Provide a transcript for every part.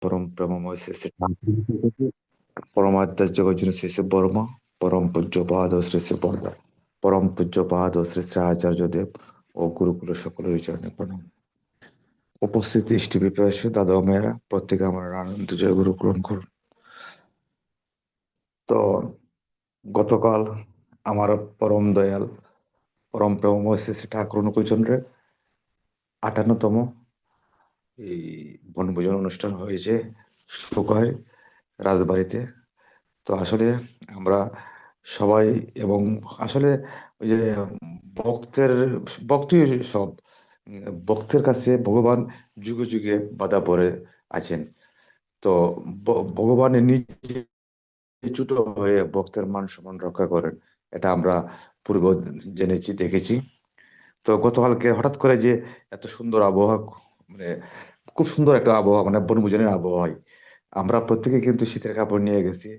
পরম প্রেমময় শ্রী শ্রী পরমাধ্যার্য গৌরী শ্রী শ্রী বর্মা, পরম পূজ্যপাদ শ্রী শ্রী বর্দা, পরম পূজ্যপাদ শ্রী শ্রী আচার্য দেব ও গুরুকুল সকলের চরণে প্রণাম। উপস্থিত দৃষ্টি পিপাসু দাদা ও মেয়েরা, প্রত্যেকে আমার আনন্দ জয় গুরু গ্রহণ করুন। তো গতকাল আমার পরম দয়াল পরম প্রেমময় শ্রী শ্রী ঠাকুর অনুকূলচন্দ্রের 58তম এই বনভোজন অনুষ্ঠান হয়েছে সুখয় রাজবাড়িতে। তো আসলে আমরা সবাই, এবং আসলে ওই যে ভক্তের ভক্তি সব ভক্তের কাছে ভগবান যুগে যুগে বাধা পড়ে আছেন। তো ভগবানের নিজে ছোট হয়ে ভক্তের মান সম্মান রক্ষা করেন, এটা আমরা পূর্বে জেনেছি, দেখেছি। তো গতকালকে হঠাৎ করে যে এত সুন্দর আবহাওয়া, মানে খুব সুন্দর একটা আবহাওয়া, মানে বনভোজনের আবহাওয়ায় আমরা প্রত্যেকে কিন্তু শীতের কাপড় নিয়ে গেছি,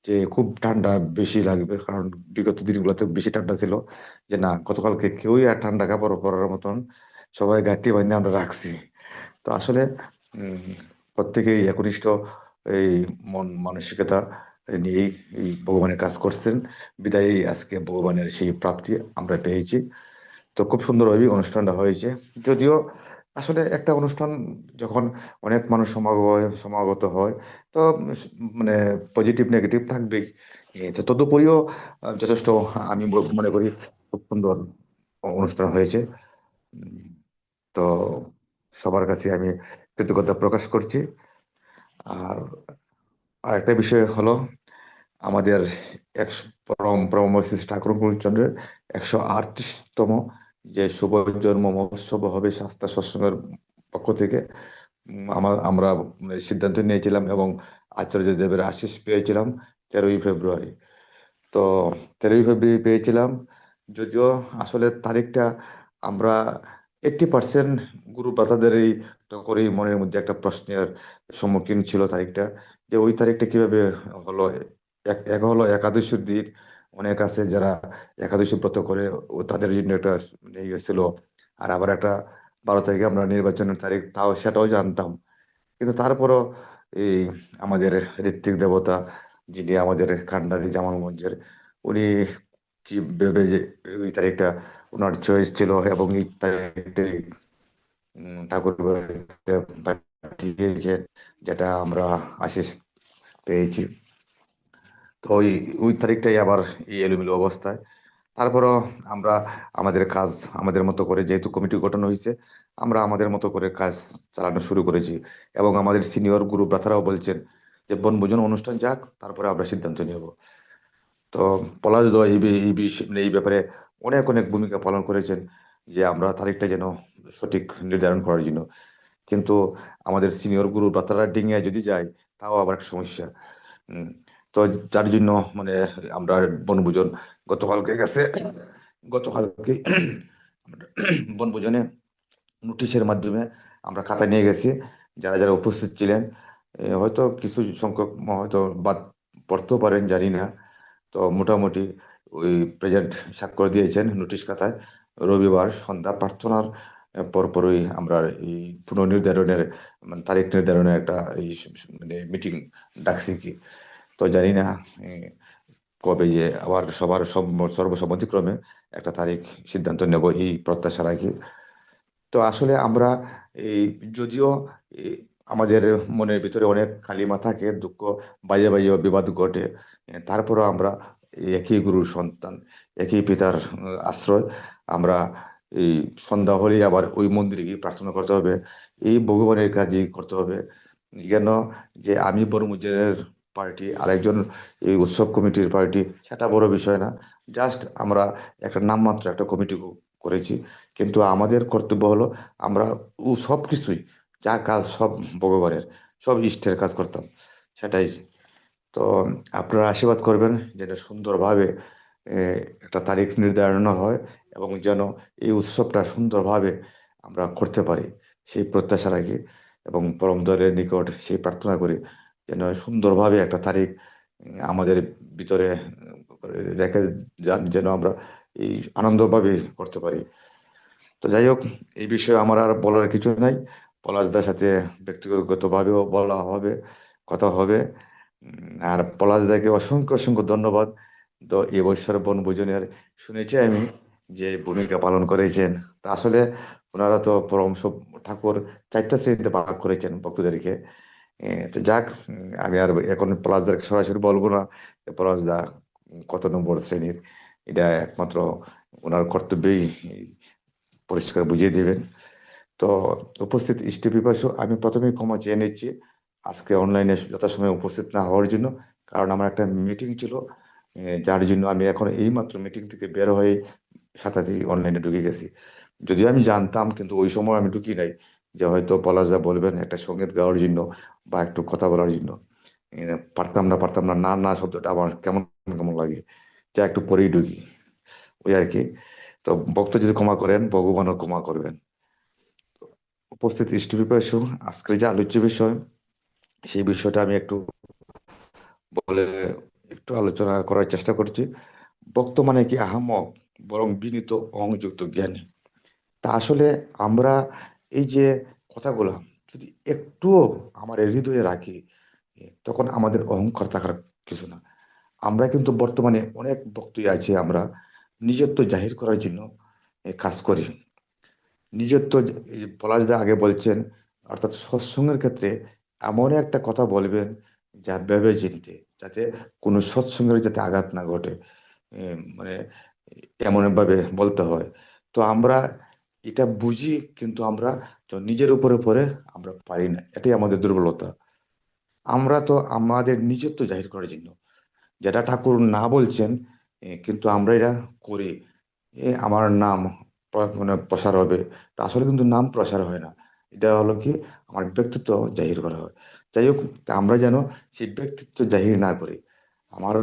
যে খুব ঠান্ডা বেশি লাগবে, কারণ বিগত দিনগুলোতে বেশি ঠান্ডা ছিল। যে না, গতকালকে কেউই আর ঠান্ডা কাপড় পরার মতন সবাই গাঁটটি বাঁধে আমরা রাখছি। তো আসলে উম, প্রত্যেকেই একনিষ্ঠ এই মন মানসিকতা নিয়েই এই ভগবানের কাজ করছেন, বিদায়ী আজকে ভগবানের সেই প্রাপ্তি আমরা পেয়েছি। তো খুব সুন্দরভাবে অনুষ্ঠানটা হয়েছে। যদিও আসলে একটা অনুষ্ঠান যখন অনেক মানুষ সমাগত হয়, তো মানে পজিটিভ নেগেটিভ থাকবেই। তো তদুপরিও যথেষ্ট, আমি মনে করি খুব সুন্দর অনুষ্ঠান হয়েছে। উম, তো সবার কাছে আমি কৃতজ্ঞতা প্রকাশ করছি। আর আরেকটা বিষয় হলো, আমাদের পরম পরমশ্রী ঠাকুর অনুকূলচন্দ্রের 138তম যে শুভ জন্ম মহোৎসব হবে শাস্তা সৎসঙ্গের পক্ষ থেকে। আমরা সিদ্ধান্ত নিয়েছিলাম এবং আচার্য দেবের আশীষ পেয়েছিলাম 13ই ফেব্রুয়ারি। তো 13ই ফেব্রুয়ারি পেয়েছিলাম, যদিও আসলে তারিখটা আমরা 80% গুরু ব্রাতাদেরই করেই মনের মধ্যে একটা প্রশ্নের সম্মুখীন ছিল তারিখটা, যে ওই তারিখটা কিভাবে হলো। এক হলো একাদশীর দিন, অনেক আছে যারা একাদশী ব্রত করে, ও তাদের জন্য একটা ইয়ে ছিল। আর আবার একটা 12 তারিখে আমরা নির্বাচনের তারিখ, তাও সেটাও জানতাম। কিন্তু তারপরও এই আমাদের ঋত্বিক দেবতা, যিনি আমাদের কান্ডারি জামালগঞ্জের, উনি কি ভেবে যে ওই তারিখটা ওনার চয়েস ছিল, এবং এই তারিখটাই ঠাকুর বাড়িতে পাঠিয়েছেন, যেটা আমরা আশীষ পেয়েছি। তো ওই ওই তারিখটাই আবার এই এলোমেলো অবস্থায়। তারপরও আমরা আমাদের কাজ আমাদের মতো করে, যেহেতু কমিটি গঠন হয়েছে, আমরা আমাদের মতো করে কাজ চালানো শুরু করেছি। এবং আমাদের সিনিয়র গুরু ভ্রাতারাও বলছেন যে বনভোজন অনুষ্ঠান যাক, তারপরে আমরা সিদ্ধান্ত নেব। তো পলাশ দা এই ব্যাপারে অনেক অনেক ভূমিকা পালন করেছেন, যে আমরা তারিখটা যেন সঠিক নির্ধারণ করার জন্য। কিন্তু আমাদের সিনিয়র গুরু ভ্রাতারা ডিঙিয়ে যদি যায়, তাও আবার একটা সমস্যা। উম, তো যার জন্য মানে আমরা বনভোজন গতকালকে গেছে, গতকালকে আমরা বনভোজনে নোটিশের মাধ্যমে আমরা খাতা নিয়ে গেছি, যারা যারা উপস্থিত ছিলেন। হয়তো কিছু সংখ্যক হয়তো বাদ পড়তেও পারেন, জানি না। তো মোটামুটি ওই প্রেজেন্ট স্বাক্ষর দিয়েছেন নোটিশ খাতায়। রবিবার সন্ধ্যা প্রার্থনার পরপরই আমরা এই পুনর্নির্ধারণের, মানে তারিখ নির্ধারণের একটা মানে মিটিং ডাকছি কি। তো জানি না এ, কবে যে আবার সবার সর্বসম্মতিক্রমে একটা তারিখ সিদ্ধান্ত নেব, এই প্রত্যাশা রাখি। তো আসলে আমরা এই, যদিও এই আমাদের মনের ভিতরে অনেক কালিমা থাকে, দুঃখ বাজে বাজে বিবাদ ঘটে, তারপরও আমরা এই একই গুরুর সন্তান, একই পিতার আশ্রয়। আমরা এই সন্ধ্যা হলেই আবার ওই মন্দিরে গিয়ে প্রার্থনা করতে হবে, এই ভগবানের কাজই করতে হবে। কেন, যে আমি বড়মুজ্জের পার্টি, আরেকজন এই উৎসব কমিটির পার্টি, সেটা বড় বিষয় না। জাস্ট আমরা একটা নামমাত্র একটা কমিটি করেছি। কিন্তু আমাদের কর্তব্য হলো, আমরা সব কিছুই, যা কাজ সব ভগবানের, সব ইষ্টের কাজ করতাম, সেটাই। তো আপনারা আশীর্বাদ করবেন যেন সুন্দরভাবে এ, একটা তারিখ নির্ধারণ হয়, এবং যেন এই উৎসবটা সুন্দরভাবে আমরা করতে পারি, সেই প্রত্যাশা রাখি। এবং পরম দয়ালের নিকট সেই প্রার্থনা করি যেন সুন্দরভাবে একটা তারিখ আমাদের ভিতরে রেখে যেন আমরা এই আনন্দভাবে করতে পারি। তো যাই হোক, এই বিষয়ে আমার আর বলার কিছু নাই। পলাশদার সাথে ব্যক্তিগতভাবেও বলা হবে, কথা হবে। আর পলাশদাকে অসংখ্য অসংখ্য ধন্যবাদ। তো এবছর বনভোজনের শুনেছি আমি যে ভূমিকা পালন করেছেন। তা আসলে ওনারা তো পরম সব ঠাকুর 4টা শ্রেণীতে ভাগ করেছেন ভক্তদেরকে। তো যাক, আমি আর এখন পলাশদাকে সরাসরি বলবো না যে পলাশদা কত নম্বর শ্রেণীর। এটা একমাত্র ওনার কর্তব্যেই পরিষ্কার বুঝিয়ে দেবেন। তো উপস্থিত ইষ্টি পিপাসু, আমি প্রথমেই ক্ষমা চেয়ে নিচ্ছি আজকে অনলাইনে যথাসময়ে উপস্থিত না হওয়ার জন্য। কারণ আমার একটা মিটিং ছিল, যার জন্য আমি এখন এইমাত্র মিটিং থেকে বের হয়ে সাথে অনলাইনে ঢুকে গেছি। যদিও আমি জানতাম, কিন্তু ওই সময় আমি ঢুকি নাই যে হয়তো পলাশদা বলবেন একটা সঙ্গীত গাওয়ার জন্য বা একটু কথা বলার জন্য। পারতাম না, না না শব্দটা আমার কেমন কেমন লাগে, যা একটু পরেই ঢুকি, ওই আর কি। তো ভক্ত যদি ক্ষমা করেন, ভগবানও ক্ষমা করবেন। উপস্থিত ইষ্টবিপাসু, আজকের যে আলোচ্য বিষয়, সেই বিষয়টা আমি একটু বলে একটু আলোচনা করার চেষ্টা করছি। ভক্ত মানে কি আহাম্মক, বরং বিনীত অহংযুক্ত জ্ঞানী। তা আসলে আমরা এই যে কথাগুলো যদি একটুও আমার হৃদয়ে রাখি, তখন আমাদের অহংকার থাকার কিছু না। আমরা কিন্তু বর্তমানে অনেক ভক্তই আছে, আমরা নিজত্ব জাহির করার জন্য কাজ করি। নিজত্ব এই যে পলাশদা আগে বলছেন, অর্থাৎ সৎসঙ্গের ক্ষেত্রে এমন একটা কথা বলবেন যা ভেবে চিনতে, যাতে কোনো সৎসঙ্গের যাতে আঘাত না ঘটে, মানে এমন ভাবে বলতে হয়। তো আমরা এটা বুঝি, কিন্তু আমরা তো নিজের উপরে পড়ে আমরা পারি না, এটাই আমাদের দুর্বলতা। আমরা তো আমাদের নিজত্ব জাহির করার জন্য যেটা ঠাকুর না বলছেন, কিন্তু আমরা এটা করি। আমার নাম মানে প্রসার হবে, তা আসলে কিন্তু নাম প্রসার হয় না। এটা হলো কি, আমার ব্যক্তিত্ব জাহির করা হয়। যাই হোক, তা আমরা যেন সেই ব্যক্তিত্ব জাহির না করি। আমার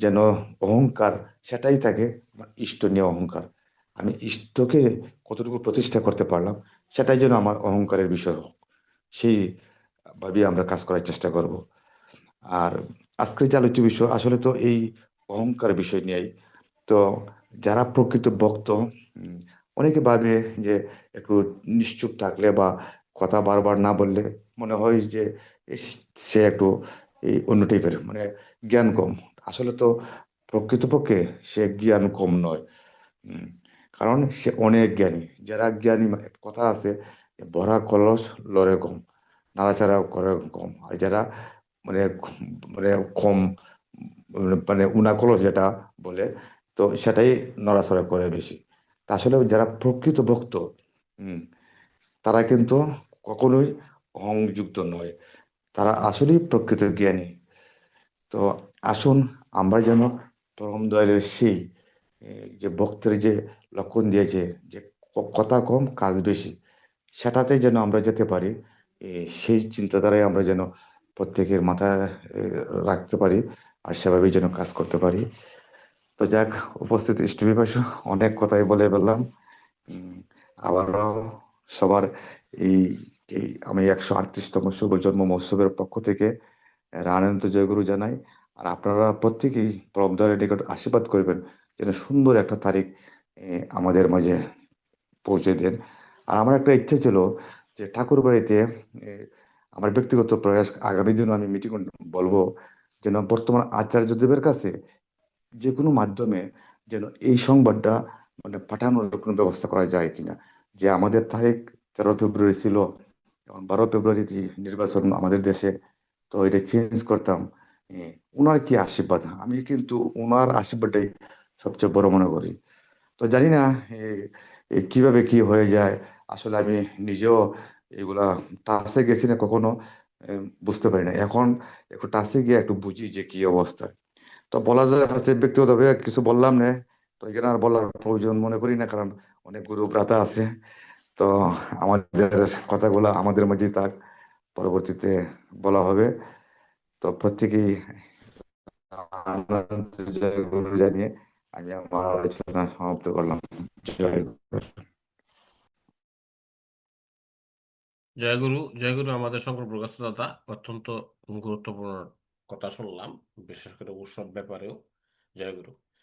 যেন অহংকার সেটাই থাকে, আমার ইষ্ট নিয়ে অহংকার। আমি ইষ্টকে কতটুকু প্রতিষ্ঠা করতে পারলাম, সেটাই যেন আমার অহংকারের বিষয় হোক। সেই ভাবে আমরা কাজ করার চেষ্টা করব। আর আজকের যে আলোচ্য বিষয় আসলে তো এই অহংকার বিষয় নিয়েই। তো যারা প্রকৃত ভক্ত, উম, অনেকে ভাবে যে একটু নিশ্চুপ থাকলে বা কথা বারবার না বললে মনে হয় যে ইস, সে একটু এই অন্য টাইপের, মানে জ্ঞান কম। আসলে তো প্রকৃতপক্ষে সে জ্ঞান কম নয়। উম, কারণ সে অনেক জ্ঞানী। যারা জ্ঞানী, একটা কথা আছে, ভরা কলস লড়ে কম, নাড়াচাড়া করে কম। আর যারা মানে মানে কম, মানে উনা কলস যেটা বলে, তো সেটাই নড়াচড়া করে বেশি। তা আসলে যারা প্রকৃত ভক্ত, হুম, তারা কিন্তু কখনোই অহংযুক্ত নয়, তারা আসলেই প্রকৃত জ্ঞানী। তো আসুন আমরা যেন পরম দয়ালের সেই যে ভক্তের যে লক্ষণ দিয়েছে, যে কথা কম কাজ বেশি, সেটাতে যেন আমরা যেতে পারি। সেই চিন্তাধারায় আমরা যেন প্রত্যেকের মাথায় রাখতে পারি, আর সেভাবেই যেন কাজ করতে পারি। তো যাক, উপস্থিত ইষ্টবিপাসু, অনেক কথাই বলে বললাম। উম, আবারও সবার এই এই আমি 138তম শুভ জন্ম মহোৎসবের পক্ষ থেকে আনন্দ জয়গুরু জানাই। আর আপনারা প্রত্যেকেই পরমদয়ালের নিকট আশীর্বাদ করবেন যেন সুন্দর একটা তারিখ আমাদের মাঝে পৌঁছে দেন। আর আমার একটা ইচ্ছে ছিল যে ঠাকুর বাড়িতে, আমার ব্যক্তিগত প্রয়াস, আগামী দিনও আমি মিটিং বলবো, যেন বর্তমান আচার্যদেবের কাছে যে কোনো মাধ্যমে যেন এই সংবাদটা মানে পাঠানোর কোনো ব্যবস্থা করা যায় কিনা। যে আমাদের তারিখ 13 ফেব্রুয়ারি ছিল, এখন 12 ফেব্রুয়ারি নির্বাচন আমাদের দেশে, তো এটা চেঞ্জ করতাম। এ, ওনার কি আশীর্বাদ, আমি কিন্তু ওনার আশীর্বাদটাই সবচেয়ে বড় মনে করি। তো জানি না এ, কিভাবে কি হয়ে যায়। আসলে আমি নিজেও এগুলা টাচে গেছি না কখনো, এ, বুঝতে পারি না। এখন একটু টাচে গিয়ে একটু বুঝি যে কি অবস্থা। তো বলা যায় হচ্ছে ব্যক্তিগতভাবে কিছু বললাম না, তো এখানে আর বলার প্রয়োজন মনে করি না, কারণ অনেক গুরু ভ্রাতা আছে। তো আমাদের কথাগুলো আমাদের মাঝেই থাক, পরবর্তীতে বলা হবে। তো প্রত্যেকেই আনন্দ জয় গুরু জানিয়ে আজ আমার আলোচনা সমাপ্ত করলাম। জয় গুরু। জয়গুরু। জয়গুরু আমাদের শঙ্কর প্রকাশ দাদা অত্যন্ত গুরুত্বপূর্ণ কথা শুনলাম, বিশেষ করে উৎসব ব্যাপারেও। জয়গুরু।